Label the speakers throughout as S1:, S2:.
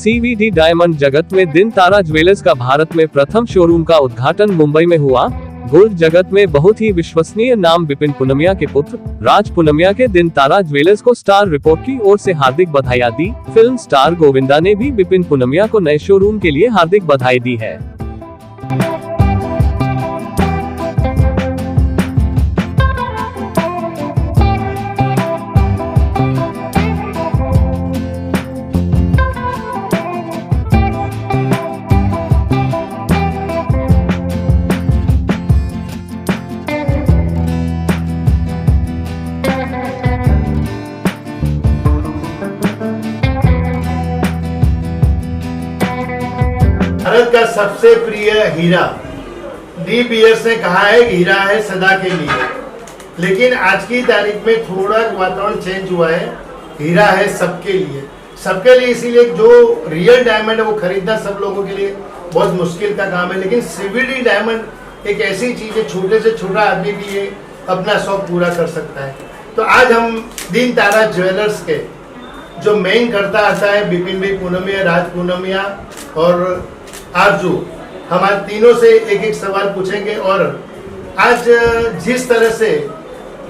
S1: CVD diamond जगत में दिन तारा ज्वेलर्स का भारत में प्रथम शोरूम का उद्घाटन मुंबई में हुआ। गोल्ड जगत में बहुत ही विश्वसनीय नाम विपिन पूनमिया के पुत्र राज पूनमिया के दिन तारा ज्वेलर्स को स्टार रिपोर्ट की ओर से हार्दिक बधाई दी। फिल्म स्टार गोविंदा ने भी विपिन पूनमिया को नए शोरूम के लिए हार्दिक बधाई दी है।
S2: भारत का सबसे प्रिय हीरा डी बीएस ने कहा है कि हीरा है सदा के लिए, लेकिन आज की तारीख में थोड़ा वातावरण चेंज हुआ है। हीरा है सबके लिए, सबके लिए इसीलिए जो रियल डायमंड है वो खरीदना सब लोगों के लिए बहुत मुश्किल का काम है। लेकिन सीवीडी डायमंड एक ऐसी चीज है, छोटे से छोटा आदमी भी ये अपना शौक पूरा कर सकता है। तो आज हम दिन तारा ज्वेलर्स के जो मेन करता आता है विपिन भाई पूनमिया, राज पूनमिया और आरजू, हमारे तीनों से एक एक सवाल पूछेंगे। और आज जिस तरह से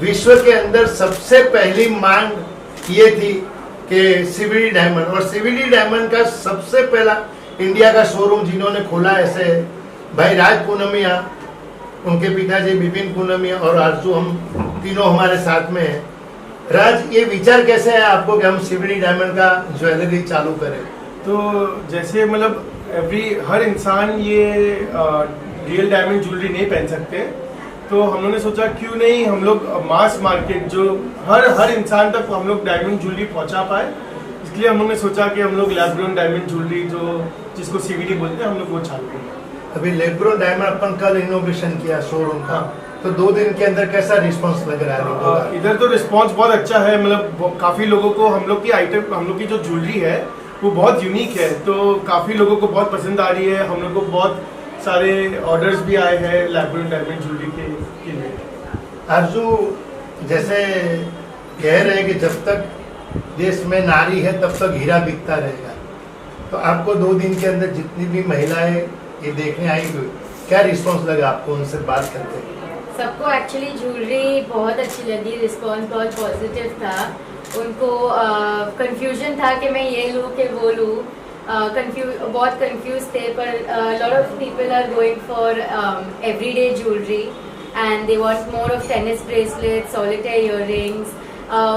S2: विश्व के अंदर सबसे पहली मांग ये थी कि सीवीडी डायमंड, और सीवीडी डायमंड का सबसे पहला इंडिया का शोरूम जिन्होंने खोला ऐसे भाई राज पूनमिया, उनके पिताजी विपिन पूनमिया और आरजू, हम तीनों हमारे साथ में हैं। राज, ये विचार कैसे है आपको कि हम सीवीडी डायमंड का ज्वेलरी चालू करें?
S3: तो जैसे मतलब हर इंसान ये रियल डायमंड ज्वेलरी नहीं पहन सकते, तो हम लोगों ने सोचा क्यों नहीं हम लोग मास मार्केट जो हर इंसान तक हम लोग डायमंड ज्वेलरी पहुंचा पाए। इसलिए हम लोगों ने सोचा कि हम लोग लैब ग्रोन डायमंड ज्वेलरी जो जिसको सीवीडी बोलते हैं हम लोग वो चालू करें।
S2: अभी लैब ग्रोन डायमंड अपन कल इनोवेशन किया शोरूम का, तो 2 दिन के अंदर कैसा रिस्पांस लग रहा है?
S3: इधर तो रिस्पांस बहुत अच्छा है, मतलब काफी लोगों को हम लोग की आइटम, हम लोग की जो ज्वेलरी है वो बहुत यूनिक है, तो काफी लोगों को बहुत पसंद आ रही है। हम लोग को बहुत सारे ऑर्डर्स भी आए हैं लैब ग्रोन डायमंड ज्वेलरी के लिए।
S2: आरजू, जैसे कह रहे हैं कि जब तक देश में नारी है तब तक हीरा बिकता रहेगा, तो आपको 2 दिन के अंदर जितनी भी महिलाएं ये देखने आएंगी, क्या रिस्पांस लगा आपको उनसे बात करके?
S4: सबको एक्चुअली ज्वेलरी बहुत अच्छी लगी, रिस्पांस बहुत पॉजिटिव था। उनको कंफ्यूजन था कि मैं ये लूँ कि वो लूँ, बहुत कंफ्यूज थे, पर lot of people are going for everyday jewellery and they want more of tennis bracelet, solitaire earrings.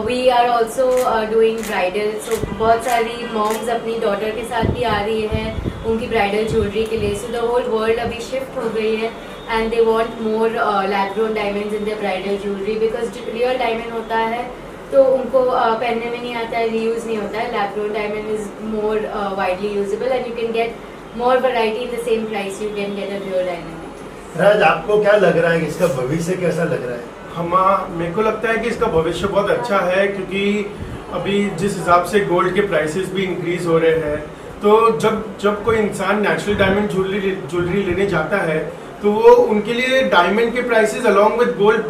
S4: We are also doing bridal, so बहुत सारी मॉम्स अपनी डॉटर के साथ भी आ रही हैं उनकी ब्राइडल ज्वेलरी के लिए। सो द होल वर्ल्ड अभी शिफ्ट हो गई है and they want more lab grown diamonds in their bridal jewellery, because real diamond होता है तो उनको पहनने में नहीं आता है, रीयूज नहीं होता है। Lab grown diamond is more widely usable and you can get more variety in the same price you can get a real diamond.
S2: Raj, आपको क्या लग रहा है, इसका भविष्य कैसा लग रहा है?
S3: मेरे को लगता है कि इसका भविष्य बहुत अच्छा है, क्योंकि अभी जिस हिसाब से गोल्ड के प्राइसेस भी इंक्रीज हो रहे हैं, तो जब कोई इंसान नेचुरल डायमंड ज्वेलरी लेने जाता है तो वो उनके लिए डायमंड के प्राइसेस अलॉन्ग विद गोल्ड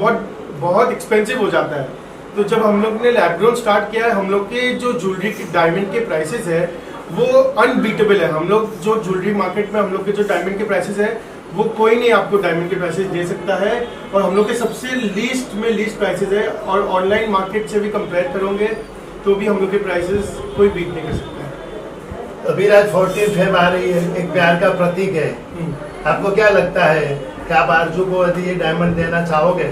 S3: बहुत एक्सपेंसिव हो जाता है। तो जब हम लोग ने लैब ग्रोन स्टार्ट किया है, हम लोग के जो ज्वेलरी के डायमंड के प्राइसेस है वो अनबीटेबल है। हम लोग जो ज्वेलरी मार्केट में हम लोग के जो डायमंड के प्राइसेस है वो कोई नहीं आपको डायमंड के प्राइसेस दे सकता है, और हम लोग के सबसे लीस्ट प्राइसेस है, और ऑनलाइन मार्केट से भी कंपेयर करोगे तो भी हम लोग के प्राइसेस कोई बीट नहीं कर सकता है।
S2: अभी राज 14 फेब आ रही है, एक प्यार का प्रतीक है, आपको क्या लगता है कि आप आरजू को यदि ये डायमंड देना चाहोगे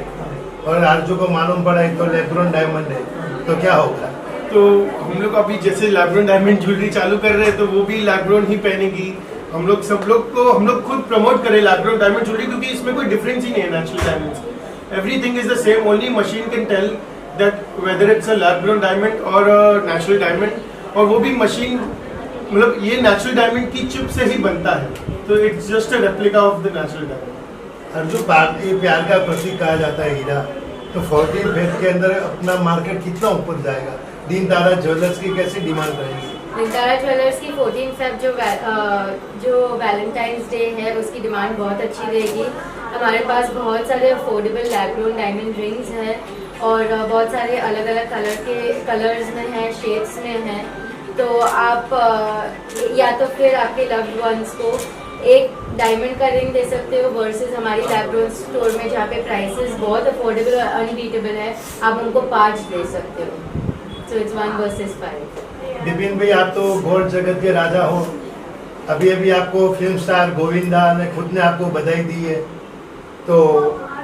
S2: और आरजू को मालूम पड़ा तो लैब ग्रोन डायमंड है, तो क्या होगा?
S3: तो हम लोग अभी जैसे लैब ग्रोन डायमंड ज्वेलरी चालू कर रहे हैं तो वो भी लैब ग्रोन ही पहनेगी। हम लोग खुद प्रमोट करें लैब ग्रोन डायमंड ज्वेलरी, क्योंकि इसमें कोई डिफरेंस ही नहीं है नेचुरल डायमंड से। Everything is the same, only machine can tell that whether it's a lab grown diamond और नेचुरल डायमंड, और वो भी मशीन मतलब ये नेचुरल डायमंड की चिप से ही बनता है, तो it's just a replica of the natural diamond.
S2: Arju, ये प्यार का प्रतीक कहा जाता है हीरा, तो 14 फेब के अंदर अपना मार्केट कितना ऊपर जाएगा? दिन तारा ज्वेलर्स की कैसी डिमांड रहेगी?
S4: दिन तारा ज्वेलर्स की 14 फेब जो वैलेंटाइंस डे है उसकी डिमांड बहुत अच्छी रहेगी। हमारे पास बहुत सारे affordable lab grown diamond rings हैं और बहुत सारे अलग अलग कलर्स में हैं, शेड्स में हैं। तो आप या तो फिर आपके लव्ड वंस को एक डायमंड का रिंग दे सकते हो वर्सेस हमारी लैब्रोन स्टोर में जहाँ पे प्राइसेस बहुत अफोर्डेबल और अनबीटेबल है, आप उनको 5 दे सकते हो। So it's 1 versus 5।
S2: विपिन भाई, आप तो गोल्ड जगत के राजा हो। अभी अभी आपको फिल्म स्टार गोविंदा ने खुद ने आपको बधाई दी है। तो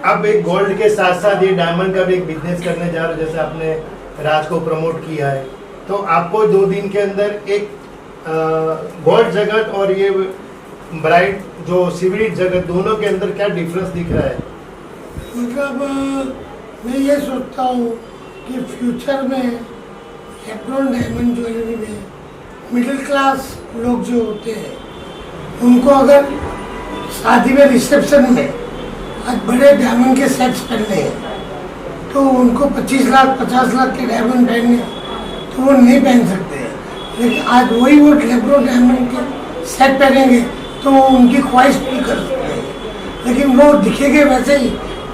S2: अब एक गोल्ड के साथ साथ ये डायमंड का भी एक बिजनेस करने जा रहे हो, जैसे आपने राज को प्रमोट किया है। तो आपको 2 दिन के अंदर एक गोल्ड जगत और ये ब्राइट जो सिविल जगत, दोनों के अंदर क्या डिफरेंस दिख रहा है?
S5: मतलब मैं ये सोचता हूँ कि फ्यूचर में लैब्रोन डायमंड ज्वेलरी में मिडिल क्लास लोग जो होते हैं उनको अगर शादी में रिसेप्शन में आज बड़े डायमंड के सेट्स पहनने हैं तो उनको 25 लाख 50 लाख के डायमंड पहनने तो वो नहीं पहन सकते हैं। लेकिन आज वही वो लैब्रोन डायमंड के सेट पहनेंगे तो वो उनकी ख्वाहिश पूरी कर सकते हैं। लेकिन वो दिखेंगे वैसे ही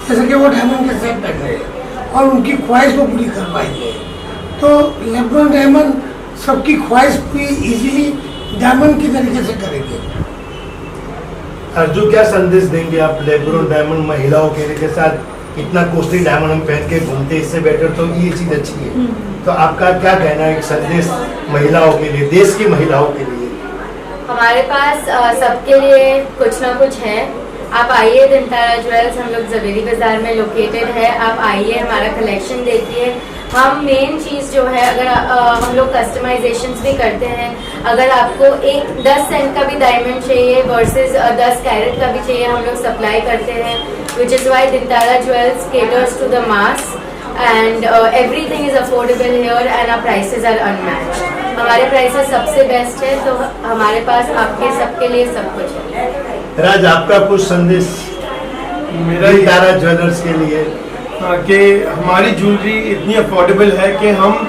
S5: जैसे कि वो डायमंड के सेट पहन रहे हैं और उनकी ख्वाहिश को पूरी कर पाएंगे। तो लैब्रोन डायमंड सबकी ख्वाहिश पूरी इजीली डायमंड की तरीके से करेंगे।
S2: अर्जुन, क्या संदेश देंगे आप लैब्रोन डायमंड महिलाओं के साथ? इतना कॉस्टली डायमंड हम पहन के घूमते, इससे बेटर तो ये चीज अच्छी है। तो आपका क्या कहना है, एक संदेश महिलाओं के लिए, देश की महिलाओं के लिए?
S4: हमारे पास सबके लिए कुछ ना कुछ है। आप आइए दिनतारा ज्वेल्स, हम लोग जवेरी बाजार में लोकेटेड है। आप आइए, हमारा कलेक्शन देखिए। हम मेन चीज़ जो है, अगर हम लोग कस्टमाइजेशंस भी करते हैं। अगर आपको एक 10 सेंट का भी डायमंड चाहिए वर्सेस 10 कैरेट का भी चाहिए, हम लोग सप्लाई करते हैं। Which is why Dintara jewels caters to the mass and everything is affordable here and our prices are unmatched. हमारे प्राइसेस सबसे बेस्ट है, तो हमारे पास आपके सबके लिए सब कुछ है।
S2: राज, आपका कुछ संदेश
S3: मेरा
S2: दिनतारा ज्वेलर्स के लिए?
S3: कि हमारी ज्वेलरी इतनी अफोर्डेबल है कि हम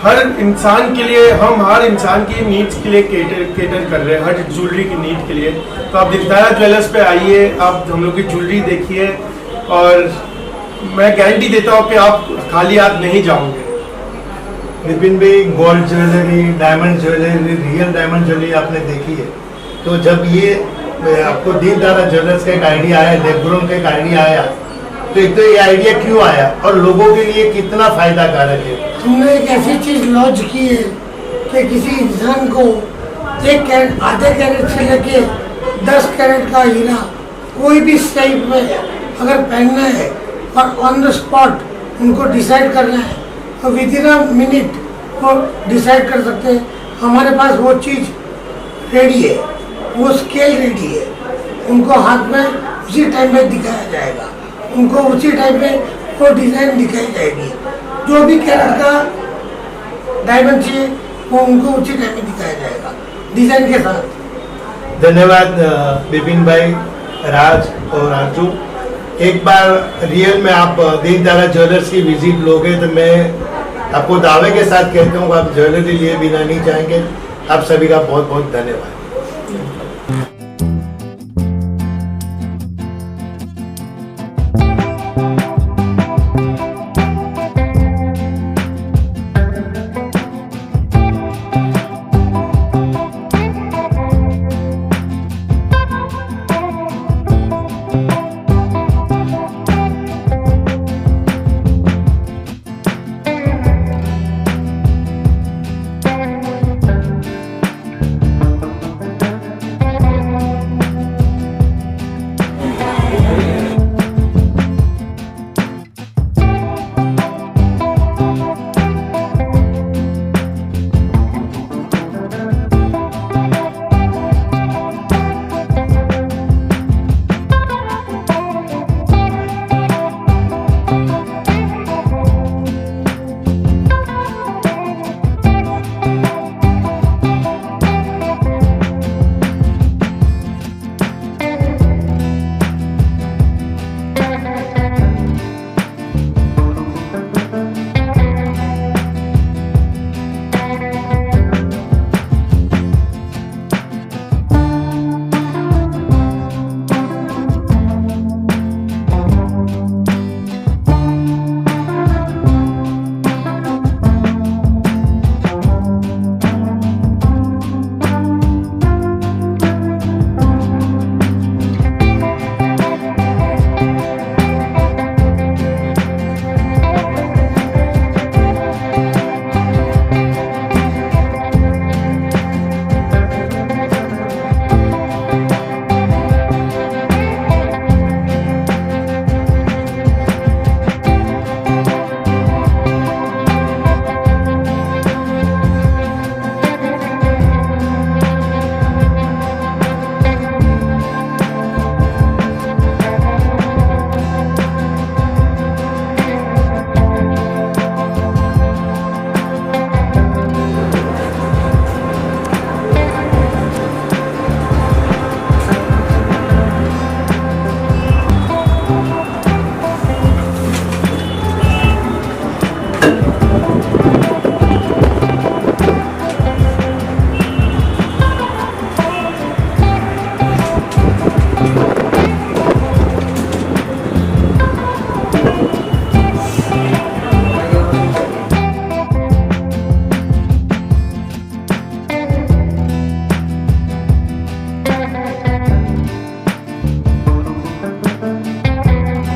S3: हर इंसान के लिए, हम हर इंसान की नीड्स के लिए केटर कर रहे हैं, हर ज्वेलरी की नीड के लिए। तो आप दिनतारा ज्वेलर्स पे आइए, आप हम लोग की ज्वेलरी देखिए और मैं गारंटी देता हूँ कि आप खाली हाथ नहीं जाओगे।
S2: विपिन भाई, gold jewellery, diamond jewellery, real diamond jewellery आपने देखी है। तो जब ये आपको दिनतारा ज्वेलर्स का एक आइडिया आया, लैब्रोन का एक आइडिया आया, तो एक तो ये आइडिया क्यों आया और लोगों के लिए कितना फायदा कारक है?
S5: हमने एक ऐसी चीज लॉन्च की है कि किसी इंसान को 1 कैरेट, आधे कैरेट से लेके 10 कैरेट का हीरा कोई भी शेप में अगर पहनना है और ऑन द स्पॉट उनको डिसाइड करना है तो विद इन अ मिनट वो डिसाइड कर सकते हैं। हमारे पास वो चीज़ रेडी है, वो स्केल रेडी है, उनको हाथ में उसी टाइम में दिखाया जाएगा, उनको उसी टाइम पे वो डिज़ाइन दिखाई जाएगी। जो भी कैरेट का डायमंड चाहिए वो उनको उसी टाइम में दिखाया जाएगा डिज़ाइन के साथ।
S2: धन्यवाद विपिन भाई, राज और अर्जुन। एक बार रियल में आप दिनतारा ज्वेलर्स की विजिट लोगे तो मैं आपको दावे के साथ कहता हूँ आप ज्वेलरी लिए बिना नहीं जाएंगे। आप सभी का बहुत बहुत धन्यवाद। धन्यवाद।